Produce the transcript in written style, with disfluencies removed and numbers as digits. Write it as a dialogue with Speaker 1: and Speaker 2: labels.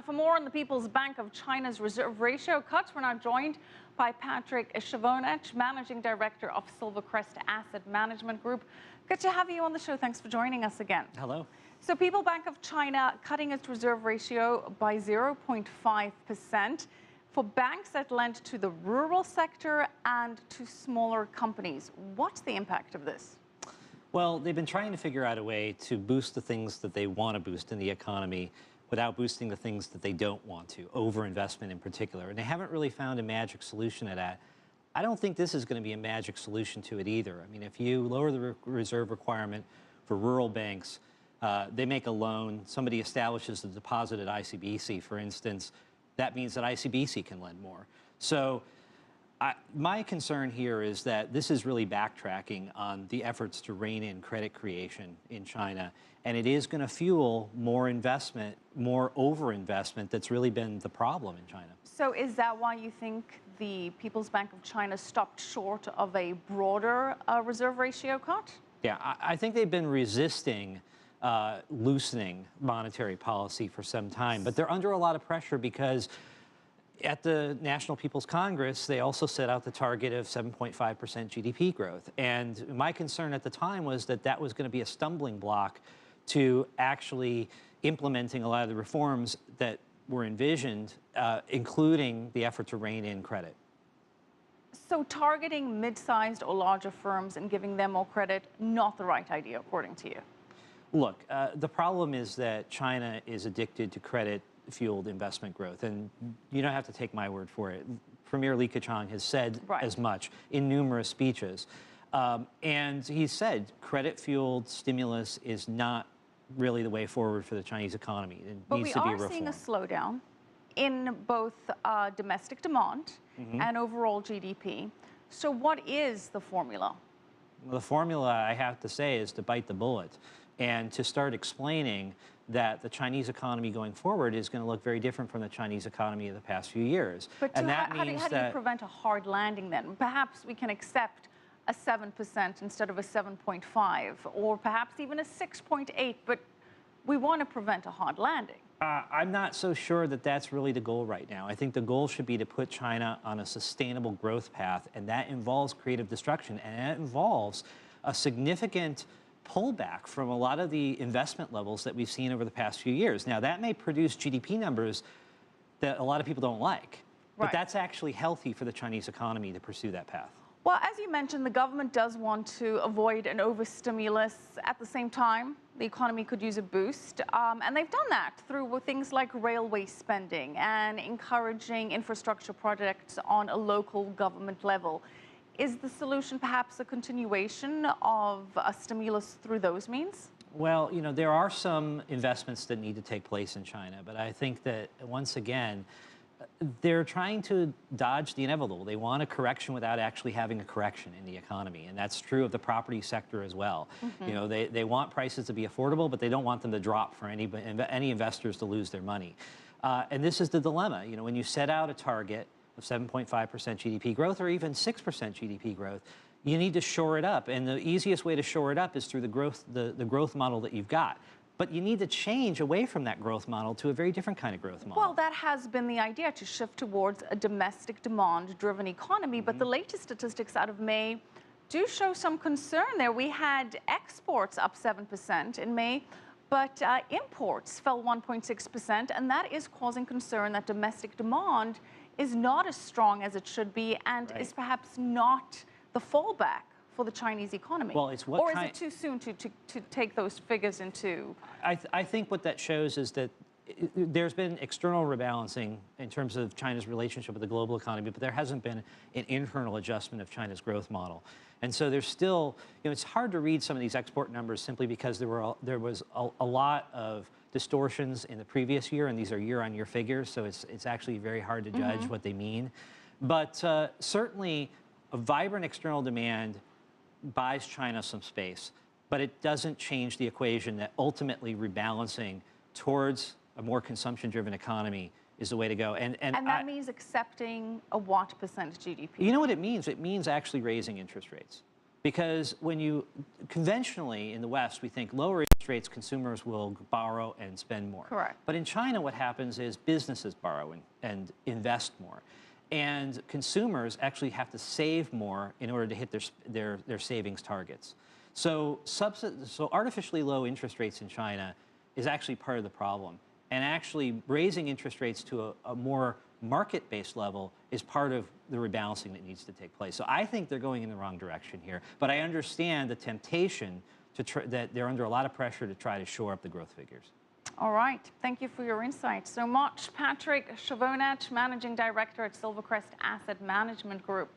Speaker 1: And for more on the People's Bank of China's reserve ratio cuts, we're now joined by Patrick Chovanec, Managing Director of Silvercrest Asset Management Group. Good to have you on the show. Thanks for joining us again.
Speaker 2: Hello.
Speaker 1: So People's Bank of China cutting its reserve ratio by 0.5% for banks that lend to the rural sector and to smaller companies. What's the impact of this?
Speaker 2: Well, they've been trying to figure out a way to boost the things that they want to boost in the economy without boosting the things that they don't want to, overinvestment in particular. And they haven't really found a magic solution to that. I don't think this is going to be a magic solution to it either. I mean, if you lower the reserve requirement for rural banks, they make a loan, somebody establishes a deposit at ICBC, for instance, that means that ICBC can lend more. So my concern here is that this is really backtracking on the efforts to rein in credit creation in China, and it is going to fuel more investment, more overinvestment that's really been the problem in China.
Speaker 1: So is that why you think the People's Bank of China stopped short of a broader reserve ratio cut?
Speaker 2: Yeah, I think they've been resisting loosening monetary policy for some time, but they're under a lot of pressure because at the National People's Congress, they also set out the target of 7.5% GDP growth. And my concern at the time was that that was going to be a stumbling block to actually implementing a lot of the reforms that were envisioned, including the effort to rein in credit.
Speaker 1: So targeting mid-sized or larger firms and giving them more credit, not the right idea, according to you?
Speaker 2: Look, the problem is that China is addicted to credit-fueled investment growth, and you don't have to take my word for it. Premier Li Keqiang has said as much in numerous speeches, and he said credit-fueled stimulus is not really the way forward for the Chinese economy. It needs to be reformed.
Speaker 1: But we are seeing a slowdown in both domestic demand and overall GDP. So what is the formula?
Speaker 2: Well, the formula, I have to say, is to bite the bullet and to start explaining that the Chinese economy going forward is going to look very different from the Chinese economy of the past few years.
Speaker 1: But
Speaker 2: and that
Speaker 1: how do you prevent a hard landing then? Perhaps we can accept a 7% instead of a 7.5, or perhaps even a 6.8, but we want to prevent a hard landing.
Speaker 2: I'm not so sure that that's really the goal right now. I think the goal should be to put China on a sustainable growth path, and that involves creative destruction, and that involves a significant pullback from a lot of the investment levels that we've seen over the past few years. Now, that may produce GDP numbers that a lot of people don't like, but that's actually healthy for the Chinese economy to pursue that path.
Speaker 1: Well, as you mentioned, the government does want to avoid an overstimulus. At the same time, the economy could use a boost, and they've done that through things like railway spending and encouraging infrastructure projects on a local government level. Is the solution perhaps a continuation of a stimulus through those means?
Speaker 2: Well, you know, there are some investments that need to take place in China, but I think that, once again, they're trying to dodge the inevitable. They want a correction without actually having a correction in the economy, and that's true of the property sector as well. You know, they want prices to be affordable, but they don't want them to drop for any investors to lose their money. And this is the dilemma. You know, when you set out a target of 7.5% GDP growth or even 6% GDP growth, you need to shore it up, and the easiest way to shore it up is through the growth model that you've got. But you need to change away from that growth model to a very different kind of growth model.
Speaker 1: Well, that has been the idea, to shift towards a domestic demand-driven economy. But the latest statistics out of May do show some concern there. We had exports up 7% in May, but imports fell 1.6%, and that is causing concern that domestic demand is not as strong as it should be and is perhaps not the fallback for the Chinese economy.
Speaker 2: Well, it's
Speaker 1: or is it too soon to take those figures into?
Speaker 2: I think what that shows is that there's been external rebalancing in terms of China's relationship with the global economy, but there hasn't been an internal adjustment of China's growth model. And so there's still, you know, it's hard to read some of these export numbers simply because there was a lot of distortions in the previous year, and these are year-on-year figures, so it's actually very hard to judge what they mean. But certainly a vibrant external demand buys China some space, but it doesn't change the equation that ultimately rebalancing towards a more consumption-driven economy is the way to go. And
Speaker 1: that means accepting a what percent GDP?
Speaker 2: You know what it means? It means actually raising interest rates. Because when you, conventionally in the West, we think lower rates, consumers will borrow and spend more.
Speaker 1: Correct.
Speaker 2: But in China, what happens is businesses borrow and invest more. And consumers actually have to save more in order to hit their savings targets. So artificially low interest rates in China is actually part of the problem. And actually raising interest rates to a more market-based level is part of the rebalancing that needs to take place. So I think they're going in the wrong direction here. But I understand the temptation that they're under a lot of pressure to try to shore up the growth figures.
Speaker 1: All right. Thank you for your insights so much. Patrick Chovanec, Managing Director at Silvercrest Asset Management Group.